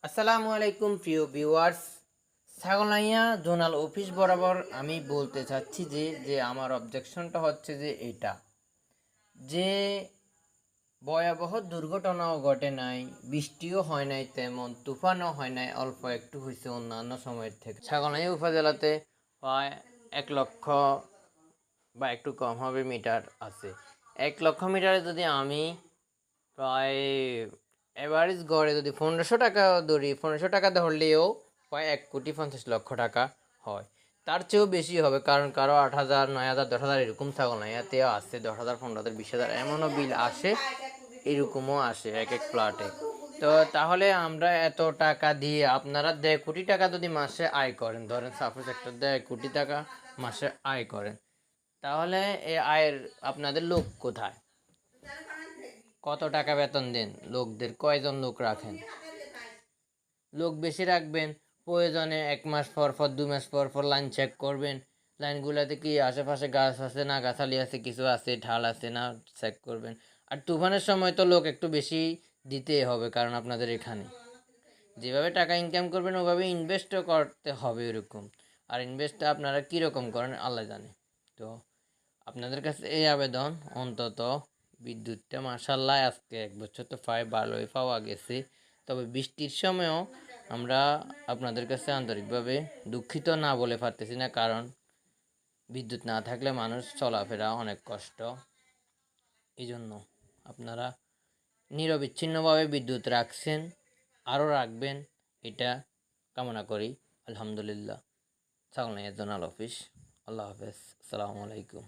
আসসালামু আলাইকুম প্রিয় ভিউয়ার্স। ছাগলাইয়া জোনাল অফিস বরাবর আমি বলতে চাচ্ছি যে আমার অবজেকশনটা হচ্ছে যে এটা যে ভয়াবহ দুর্ঘটনাও ঘটে নাই, বৃষ্টিও হয় নাই, তেমন তুফানও হয় নাই, অল্প একটু হয়েছে অন্যান্য সময়ের থেকে। ছাগলাইয়া উপজেলাতে প্রায় 1 লক্ষ বা একটু কম হবে মিটার আছে। 1 লক্ষ মিটারে যদি আমি প্রায় এভারেজ গড়ে যদি 1500 টাকা ধরি, 1500 টাকা ধরলেও প্রায় 1,50,00,000 টাকা হয়। তার চেয়েও বেশি হবে, কারণ কারো 8,000, 9,000, 10,000 এরকম ছাগল নাই, এতেও আসছে 10,000, 15,000, 20,000 এমনও বিল আসে, এরকমও আসে এক এক প্লাটে। তো তাহলে আমরা এত টাকা দিয়ে আপনারা 1.5 কোটি টাকা যদি মাসে আয় করেন, ধরেন সাপোজ একটা 1.5 কোটি টাকা মাসে আয় করেন, তাহলে এই আয়ের আপনাদের লোক কোথায়? কত টাকা বেতন দেন লোকদের? কয়জন লোক রাখেন? লোক বেশি রাখবেন, প্রয়োজনে 1 মাস পর পর, 2 মাস পর পর লাইন চেক করবেন। লাইনগুলোতে কি আশেপাশে গাছ আছে না গাছালি আছে, কিছু আছে, ঢাল আছে না চেক করবেন। আর তুফানের সময় তো লোক একটু বেশি দিতেই হবে, কারণ আপনাদের এখানে যেভাবে টাকা ইনকাম করবেন ওভাবে ইনভেস্টও করতে হবে এরকম। আর ইনভেস্টটা আপনারা কীরকম করেন আল্লাহ জানে। তো আপনাদের কাছে এই আবেদন, অন্তত বিদ্যুৎটা মাশাল্লাহ আজকে 1 বছর তো প্রায় ভালোই পাওয়া গেছে, তবে বৃষ্টির সময়ও আমরা আপনাদের কাছে আন্তরিকভাবে দুঃখিত না বলে পারতেছি না, কারণ বিদ্যুৎ না থাকলে মানুষ চলাফেরা অনেক কষ্ট। এই জন্য আপনারা নিরবিচ্ছিন্নভাবে বিদ্যুৎ রাখছেন, আরও রাখবেন, এটা কামনা করি। আলহামদুলিল্লাহ। Chhagalnaiya zonal office. আল্লাহ হাফেজ। আসসালামু আলাইকুম।